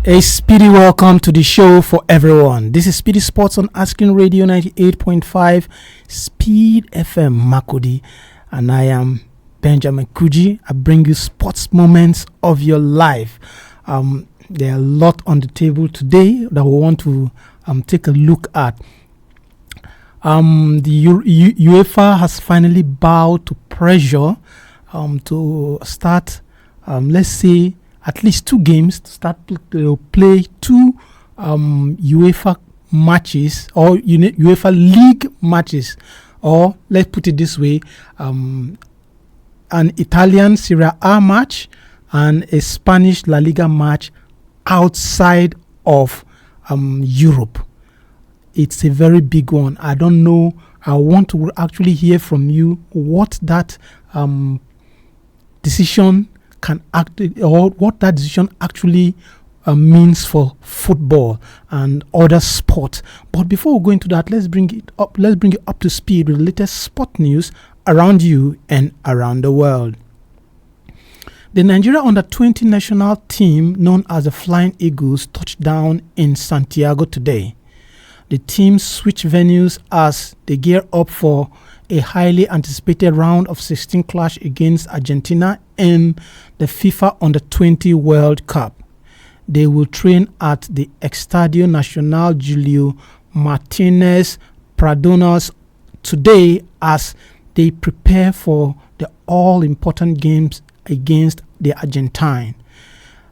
A speedy welcome to the show for everyone. This is SPEEDy Sports on Asking Radio 98.5 Speed FM Makodi, and I am Benjamin Kuji. I bring you sports moments of your life. There are a lot on the table today that we want to take a look at. The UEFA has finally bowed to pressure to start, let's say, at least 2 games to start to play 2 UEFA matches or UEFA League matches, or let's put it this way, an Italian Serie A match and a Spanish La Liga match outside of Europe. It's a very big one. I don't know. I want to actually hear from you what that decision can or what that decision actually means for football and other sports. But before we go into that, let's bring you up to speed with the latest sport news around you and around the world. The Nigeria Under-20 national team, known as the Flying Eagles, touched down in Santiago today. The team switched venues as they gear up for a highly anticipated round of 16 clash against Argentina in the FIFA Under-20 World Cup. They will train at the Estadio Nacional Julio Martinez Pradonas today as they prepare for the all-important games against the Argentine.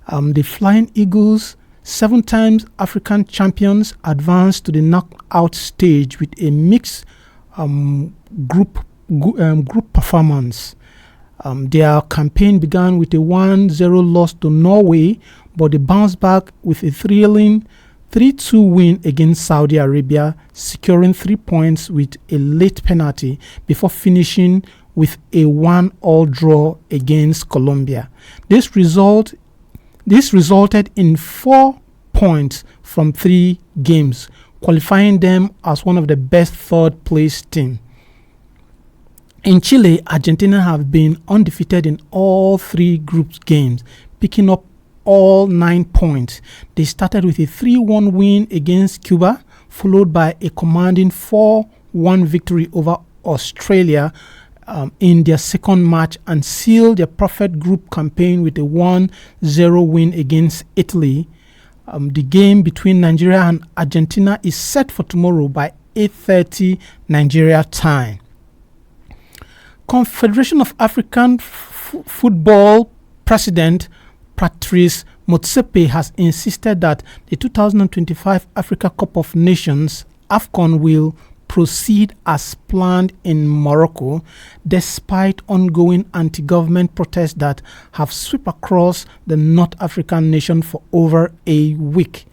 The Flying Eagles, 7 times African champions, advanced to the knockout stage with a mixed group performance. Their campaign began with a 1-0 loss to Norway, but they bounced back with a thrilling 3-2 win against Saudi Arabia, securing 3 points with a late penalty before finishing with a 1-1 draw against Colombia. This resulted in 4 points from 3 games, qualifying them as one of the best third-place teams. In Chile, Argentina have been undefeated in all 3 group games, picking up all 9 points. They started with a 3-1 win against Cuba, followed by a commanding 4-1 victory over Australia in their second match, and sealed their perfect group campaign with a 1-0 win against Italy. The game between Nigeria and Argentina is set for tomorrow by 8:30 Nigeria time. Confederation of African Football President Patrice Motsepe has insisted that the 2025 Africa Cup of Nations AFCON will proceed as planned in Morocco, despite ongoing anti-government protests that have swept across the North African nation for over a week.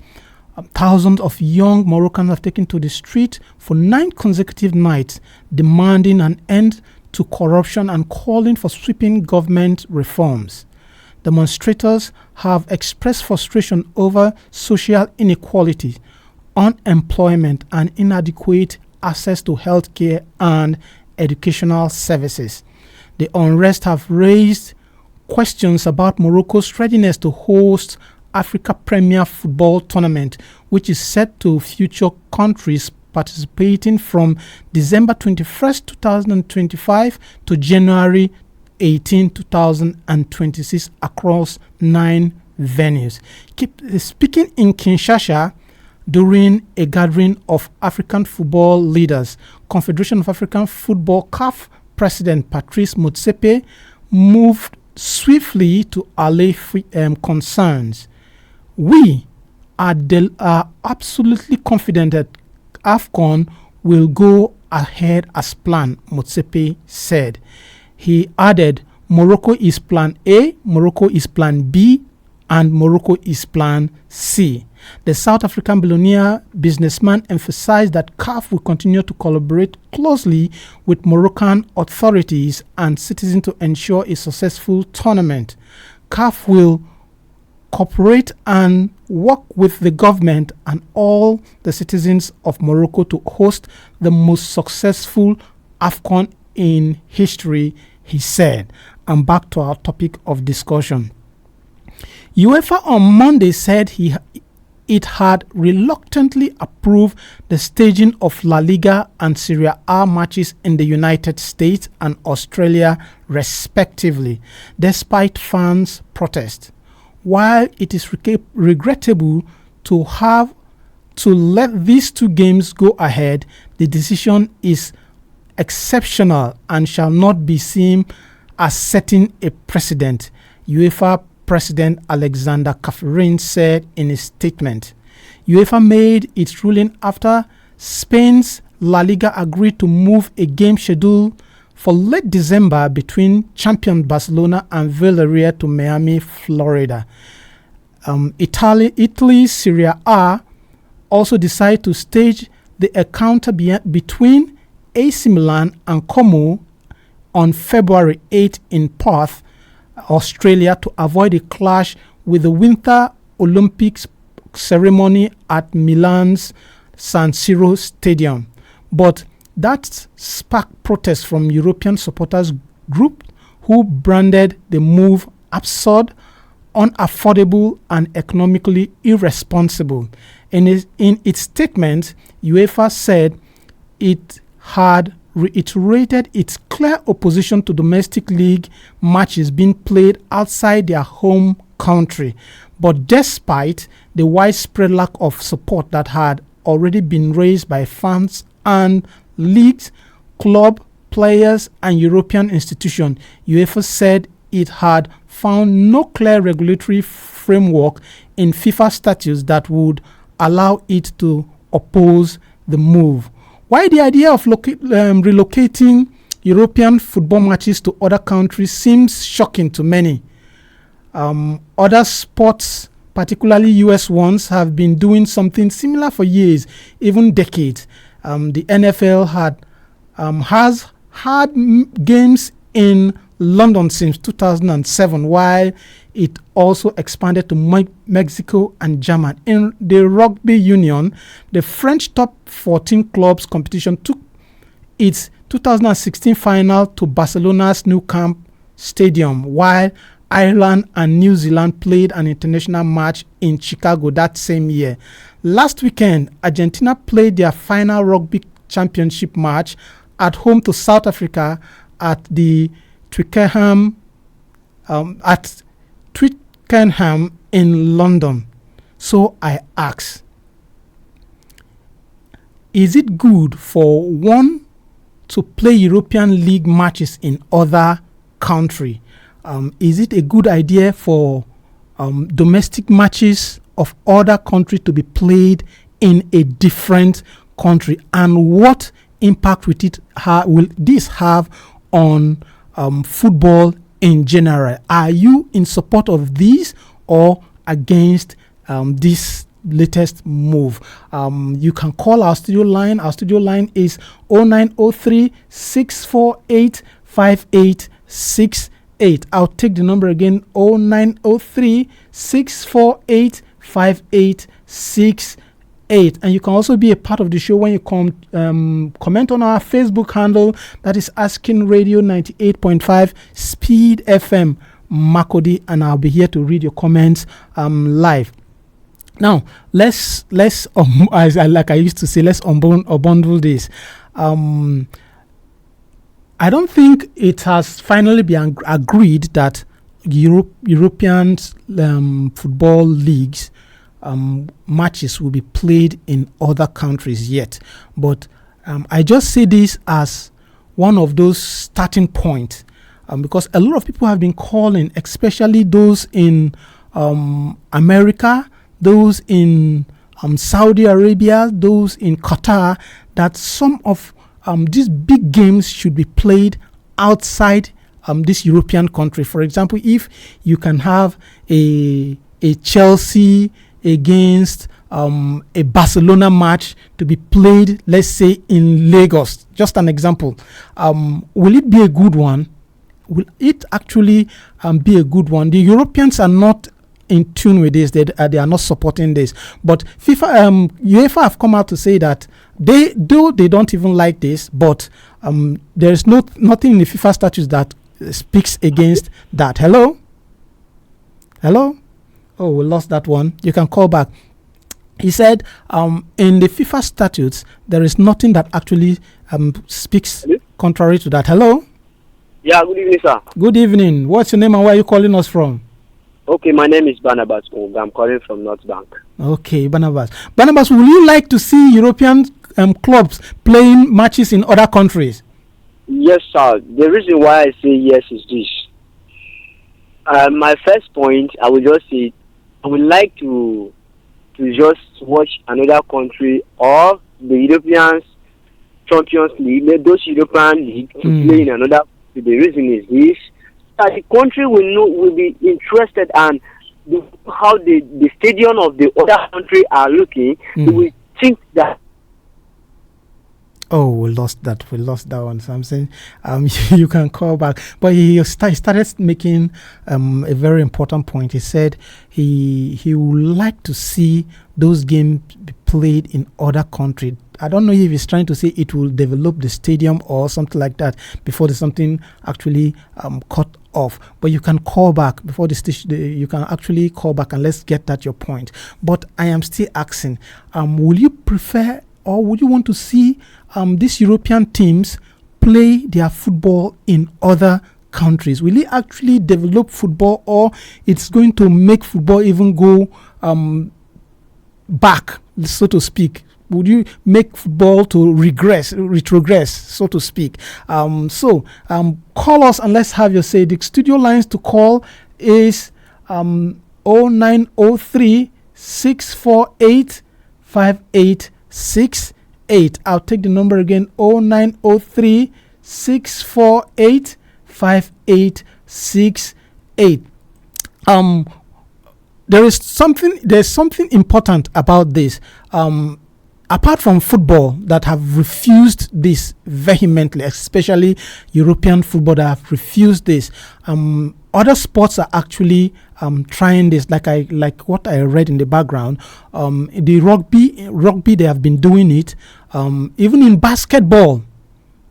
Thousands of young Moroccans have taken to the street for 9 consecutive nights, demanding an end to corruption and calling for sweeping government reforms. Demonstrators have expressed frustration over social inequality, unemployment, and inadequate access to healthcare and educational services. The unrest have raised questions about Morocco's readiness to host Africa Premier Football Tournament, which is set to feature countries participating from December 21st, 2025 to January 18, 2026 across 9 venues. Speaking in Kinshasa during a gathering of African football leaders, Confederation of African Football CAF President Patrice Motsepe moved swiftly to allay concerns. We are absolutely confident that AFCON will go ahead as planned, Motsepe said. He added, Morocco is plan A, Morocco is plan B, and Morocco is plan C. The South African billionaire businessman emphasized that CAF will continue to collaborate closely with Moroccan authorities and citizens to ensure a successful tournament. CAF will cooperate and work with the government and all the citizens of Morocco to host the most successful AFCON in history, he said. And back to our topic of discussion. UEFA on Monday said it had reluctantly approved the staging of La Liga and Serie A matches in the United States and Australia, respectively, despite fans' protest. While it is regrettable to have to let these two games go ahead, the decision is exceptional and shall not be seen as setting a precedent, UEFA President Alexander Kaferin said in a statement. UEFA made its ruling after Spain's La Liga agreed to move a game schedule for late December between champion Barcelona and Villarreal to Miami, Florida. Italy's Serie A also decided to stage the encounter between AC Milan and Como on February 8 in Perth, Australia, to avoid a clash with the Winter Olympics ceremony at Milan's San Siro Stadium. But that sparked protests from European supporters group who branded the move absurd, unaffordable and economically irresponsible. In its statement, UEFA said it had reiterated its clear opposition to domestic league matches being played outside their home country. But despite the widespread lack of support that had already been raised by fans and leagues, club, players and European institutions, UEFA said it had found no clear regulatory framework in FIFA statutes that would allow it to oppose the move. Why the idea of relocating European football matches to other countries seems shocking to many. Other sports, particularly US ones, have been doing something similar for years, even decades. The NFL has had games in London since 2007, while it also expanded to Mexico and Germany. In the rugby union, the French top 14 clubs competition took its 2016 final to Barcelona's Nou Camp Stadium, while Ireland and New Zealand played an international match in Chicago that same year. Last weekend, Argentina played their final rugby championship match at home to South Africa at the Twickenham in London. So I ask, is it good for one to play European League matches in other country? Is it a good idea for domestic matches of other countries to be played in a different country? And what impact will this have on football in general? Are you in support of this or against this latest move? You can call our studio line. Our studio line is 0903 648 5868. I'll take the number again, 0903 648 5868. And you can also be a part of the show when you comment on our Facebook handle, that is Asking Radio 98.5 Speed FM Makodi, and I'll be here to read your comments live. Now, let's like I used to say, let's unbundle this. I don't think it has finally been agreed that European football leagues matches will be played in other countries yet. But I just see this as one of those starting points because a lot of people have been calling, especially those in America, those in Saudi Arabia, those in Qatar, that some of these big games should be played outside this European country. For example, if you can have a Chelsea against a Barcelona match to be played, let's say, in Lagos, just an example, will it be a good one? Will it actually be a good one? The Europeans are not in tune with this. They are not supporting this. But UEFA have come out to say that they don't even like this, but there is nothing in the FIFA statutes that speaks against that. Hello? Oh, we lost that one. You can call back. He said, in the FIFA statutes, there is nothing that actually speaks contrary to that. Hello? Yeah, good evening, sir. Good evening. What's your name and where are you calling us from? Okay, my name is Barnabas Kung. I'm calling from North Bank. Okay, Barnabas. Barnabas, will you like to see European clubs playing matches in other countries? Yes, sir. The reason why I say yes is this. My first point, I will just say, I would like to just watch another country or the European Champions League, those European league to play in another. The reason is this: that the country will be interested and how the stadium of the other country are looking. They will think that. Oh, we lost that one. So I'm saying you can call back. But he started making a very important point. He said he would like to see those games be played in other countries. I don't know if he's trying to say it will develop the stadium or something like that before there's something actually cut off. But you can call back before the station. You can actually call back and let's get that your point. But I am still asking, will you prefer or would you want to see these European teams play their football in other countries? Will it actually develop football, or it's going to make football even go back, so to speak? Would you make football to retrogress, so to speak? Call us and let's have your say. The studio lines to call is 0903 648 5868. I'll take the number again, 0903 648 5868. There's something important about this. Apart from football that have refused this vehemently, especially European football that have refused this, other sports are actually trying this. Like what I read in the background, the rugby they have been doing it. Even in basketball.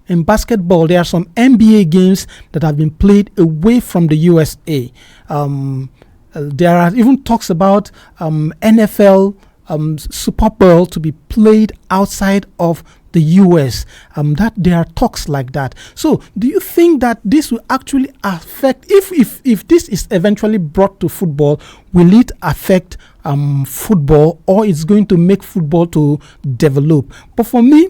In basketball, there are some NBA games that have been played away from the USA. There are even talks about NFL Super Bowl to be played outside of the US. That there are talks like that. So, do you think that this will actually affect? If this is eventually brought to football, will it affect football, or it's going to make football to develop? But for me,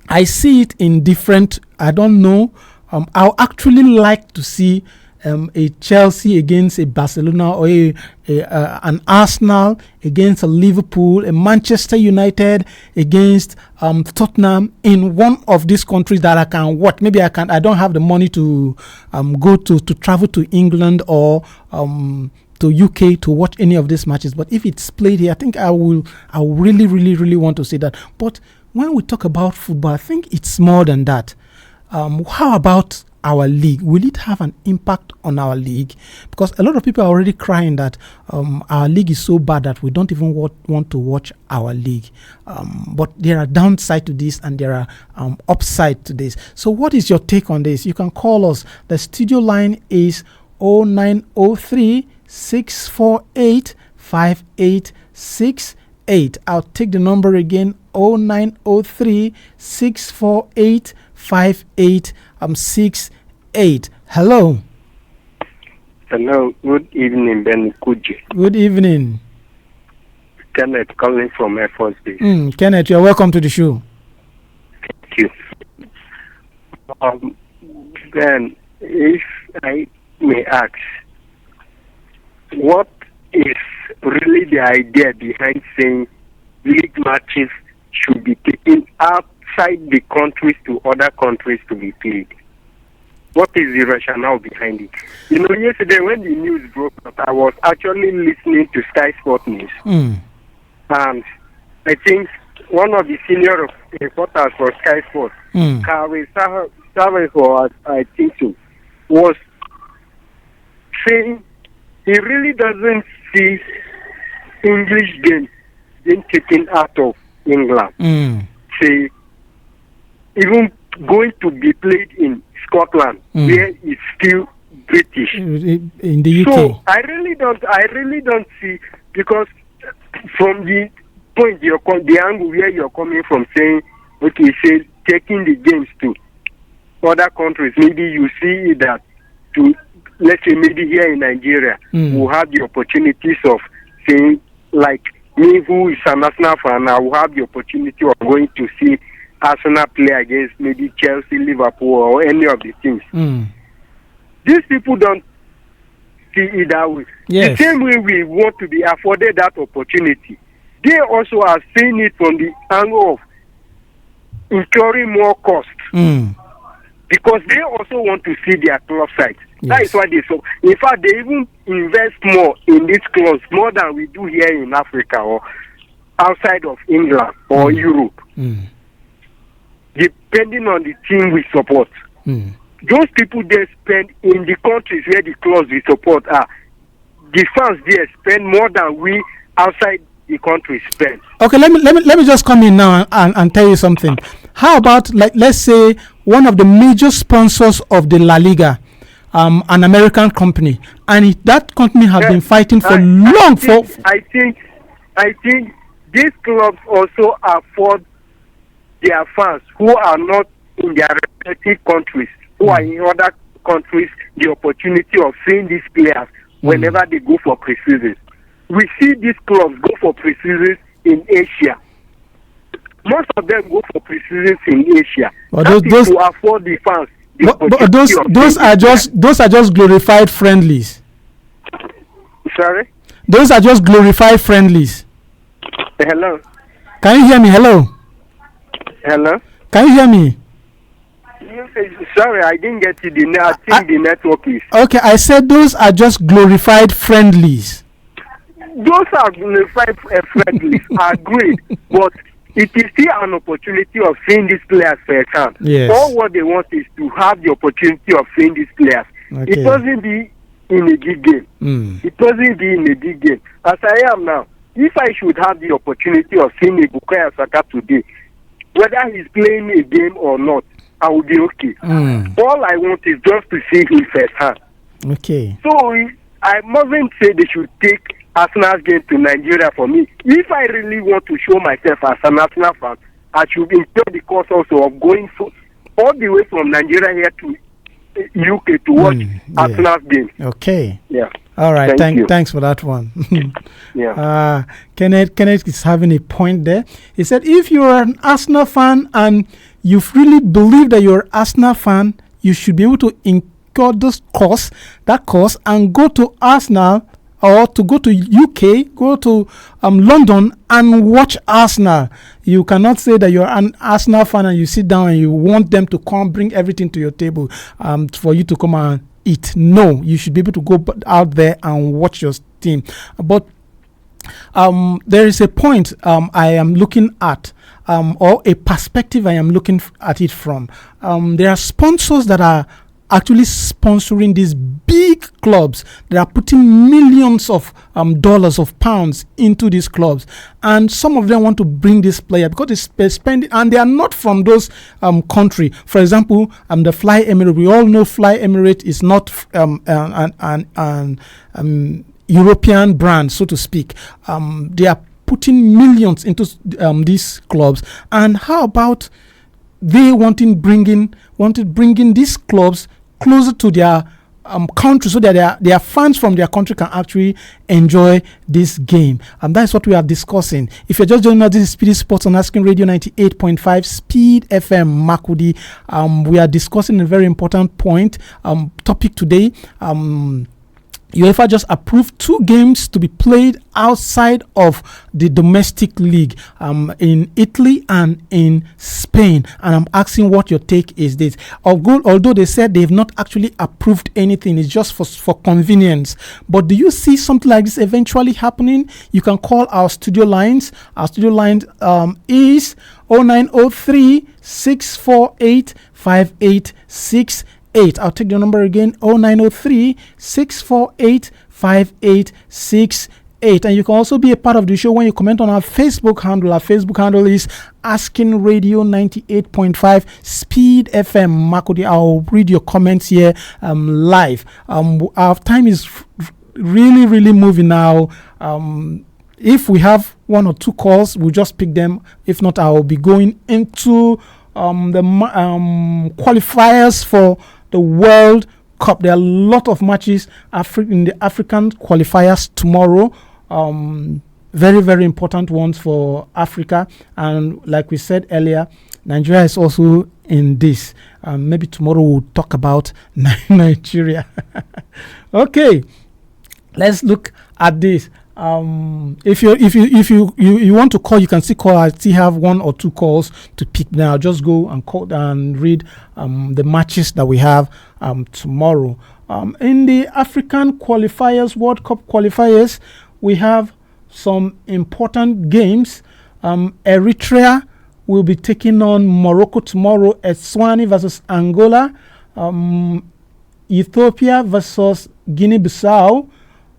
I see it in different. I don't know. I'll actually like to see a Chelsea against a Barcelona, or an Arsenal against a Liverpool, a Manchester United against Tottenham in one of these countries that I can watch. Maybe I don't have the money to go to travel to England or to UK to watch any of these matches. But if it's played here, I think I really, really, really want to see that. But when we talk about football, I think it's more than that. How about our league? Will it have an impact on our league? Because a lot of people are already crying that our league is so bad that we don't even want to watch our league. But there are downside to this and there are upside to this. So what is your take on this? You can call us. The studio line is 0903 648 5868. I'll take the number again, 0903 648 5868. Hello. Hello. Good evening, Ben Kuji. Good evening. Kenneth calling from Air Force Base. Kenneth, you're welcome to the show. Thank you. Ben, if I may ask, what is really the idea behind saying league matches should be taken outside the countries to other countries to be played? What is the rationale behind it? You know, yesterday when the news broke out, I was actually listening to Sky Sport News. And I think one of the senior reporters for Sky Sport, Kawe Saveho, I think so, was saying he really doesn't see English games being taken out of England. Say, even going to be played in Scotland, where it's still British in the UK. So I really don't see, because from the point the angle where you're coming from, saying, okay, say taking the games to other countries, maybe you see that to, let's say maybe here in Nigeria, we'll have the opportunities of saying, like me who is an Arsenal fan, I will have the opportunity of going to see Arsenal play against maybe Chelsea, Liverpool, or any of the teams. These people don't see it that way. Yes. The same way we want to be afforded that opportunity, they also are seeing it from the angle of incurring more cost. Because they also want to see their club side. Yes. That is why they so. In fact, they even invest more in these clubs, more than we do here in Africa or outside of England or Europe. Depending on the team we support. Those people they spend in the countries where the clubs we support are. The fans there spend more than we outside the country spend. Okay, let me just come in now and tell you something. How about, like, let's say one of the major sponsors of the La Liga, an American company, and that company has been fighting for long. I think these clubs also afford their fans who are not in their respective countries, who are in other countries, the opportunity of seeing these players whenever they go for pre-season. We see these clubs go for pre-seasons in Asia. Most of them go for pre-seasons in Asia. Well, that is to afford the fans. But those are just glorified friendlies. Sorry? Those are just glorified friendlies. Hello? Can you hear me? Hello? Hello? Can you hear me? Sorry, I didn't get you. I think the network is. Okay, I said those are just glorified friendlies. Those are glorified friendlies, are great, but it is still an opportunity of seeing these players firsthand. Yes. All what they want is to have the opportunity of seeing these players. Okay. It doesn't be in a big game. It doesn't be in a big game. As I am now, if I should have the opportunity of seeing a Bukayo Saka today, whether he's playing a game or not, I will be okay. All I want is just to see him firsthand. Okay. So I mustn't say they should take Arsenal's game to Nigeria for me. If I really want to show myself as an Arsenal fan, I should incur the cost also of going all the way from Nigeria here to UK to watch Arsenal's game. Okay. Yeah. All right. Thanks for that one. Yeah. Kenneth is having a point there. He said, if you are an Arsenal fan and you really believe that you're an Arsenal fan, you should be able to incur that cost, and go to Arsenal, or to go to UK, go to London and watch Arsenal. You cannot say that you're an Arsenal fan and you sit down and you want them to come bring everything to your table for you to come and eat. No, you should be able to go out there and watch your team. But there is a point I am looking at, or a perspective I am looking at it from. There are sponsors that are actually sponsoring these big clubs. They are putting millions of dollars, of pounds into these clubs, and some of them want to bring this player because they're spending, and they are not from those country. For example, the Fly Emirates. We all know Fly Emirates is not an European brand, so to speak. They are putting millions into these clubs. And how about they wanting bringing these clubs closer to their country, so that their fans from their country can actually enjoy this game? And that's what we are discussing. If you're just joining us, this is SPEEDy Sports on Asking Radio 98.5 Speed FM Makudi. We are discussing a very important topic today. UEFA just approved 2 games to be played outside of the domestic league in Italy and in Spain. And I'm asking what your take is this. Although they said they've not actually approved anything, it's just for convenience. But do you see something like this eventually happening? You can call our studio lines. Our studio line is 0903 648 5868. I'll take the number again, 0903 648 5868. 8. And you can also be a part of the show when you comment on our Facebook handle. Our Facebook handle is Asking Radio 98.5 Speed FM Makudi. I'll read your comments here live. Our time is really moving now. If we have one or two calls, we'll just pick them. If not, I'll be going into the qualifiers for the World Cup. There are a lot of matches in the African qualifiers tomorrow. Very important ones for Africa. And like we said earlier, Nigeria is also in this. Maybe tomorrow we'll talk about Nigeria. Okay, let's look at this. If you want to call, you can still call. I still have one or two calls to pick now. Just go and call and read the matches that we have tomorrow. In the African qualifiers, World Cup qualifiers, we have some important games. Eritrea will be taking on Morocco tomorrow. Eswatini versus Angola. Ethiopia versus Guinea-Bissau.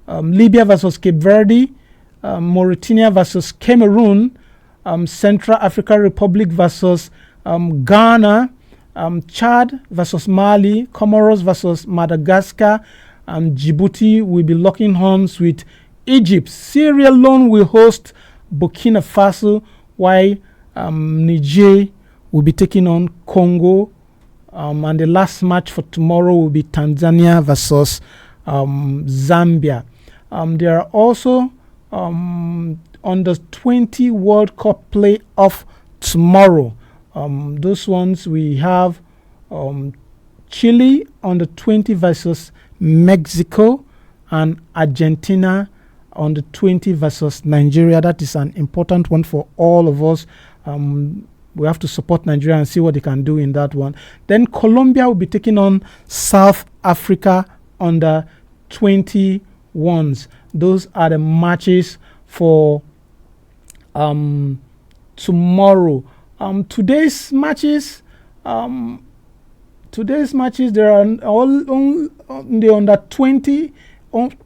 Libya versus Cape Verde, Mauritania versus Cameroon, Central African Republic versus Ghana, Chad versus Mali, Comoros versus Madagascar, Djibouti will be locking horns with Egypt. Sierra Leone will host Burkina Faso, while Niger will be taking on Congo, and the last match for tomorrow will be Tanzania versus Zambia. There are also under 20 World Cup playoff tomorrow. Those ones we have Chile under 20 versus Mexico, and Argentina under 20 versus Nigeria. That is an important one for all of us. We have to support Nigeria and see what they can do in that one. Then Colombia will be taking on South Africa under 21s. Those are the matches for tomorrow. Today's matches, there are all on the under 20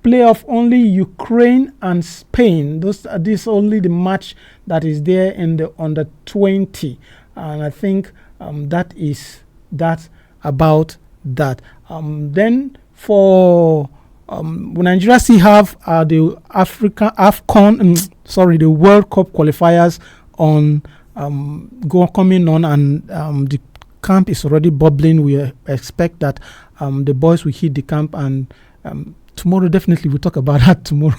playoff, only Ukraine and Spain. This only the match that is there in the under 20, and I think that is that about that. Then for Nigeria still have the the World Cup qualifiers on coming on, and the camp is already bubbling. We expect that the boys will hit the camp, and tomorrow definitely we'll talk about that tomorrow.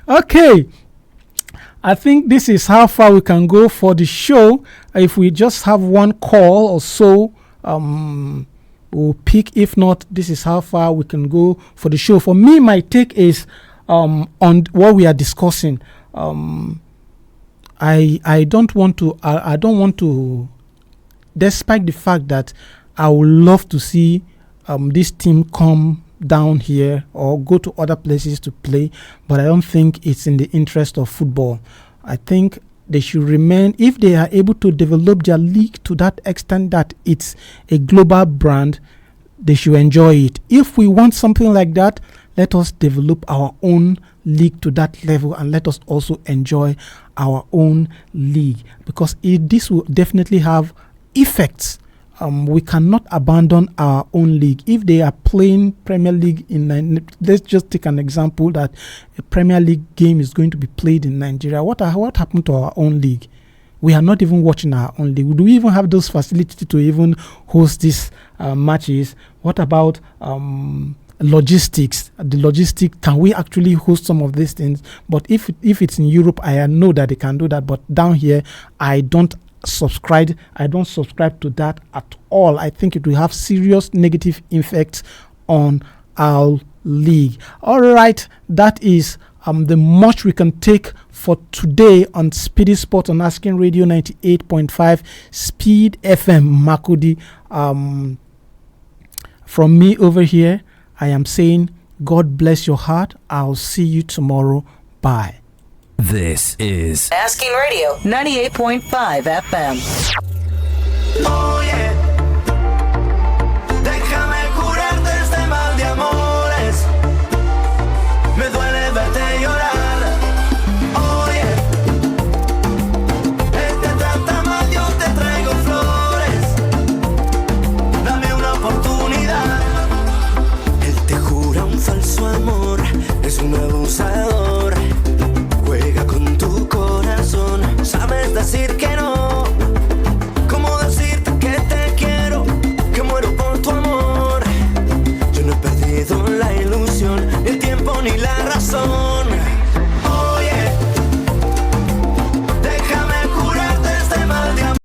Okay, I think this is how far we can go for the show. If we just have one call or so, we'll pick. If not, this is how far we can go for the show. For me, my take is on what we are discussing. I don't want to, despite the fact that I would love to see this team come down here or go to other places to play, but I don't think it's in the interest of football. I think they should remain, if they are able to develop their league to that extent that it's a global brand, they should enjoy it. If we want something like that, let us develop our own league to that level, and let us also enjoy our own league, because this will definitely have effects. We cannot abandon our own league. If they are playing Premier League let's just take an example that a Premier League game is going to be played in Nigeria. What happened to our own league? We are not even watching our own league. Do we even have those facilities to even host these matches? What about logistics? The logistics, can we actually host some of these things? But if it's in Europe, I know that they can do that. But down here, I don't subscribe to that at all. I think it will have serious negative effects on our league. All right, that is the much we can take for today on Speedy Sports on Asking Radio 98.5 Speed FM Makudi. From me over here, I am saying God bless your heart. I'll see you tomorrow. Bye. This is Asking Radio 98.5 FM.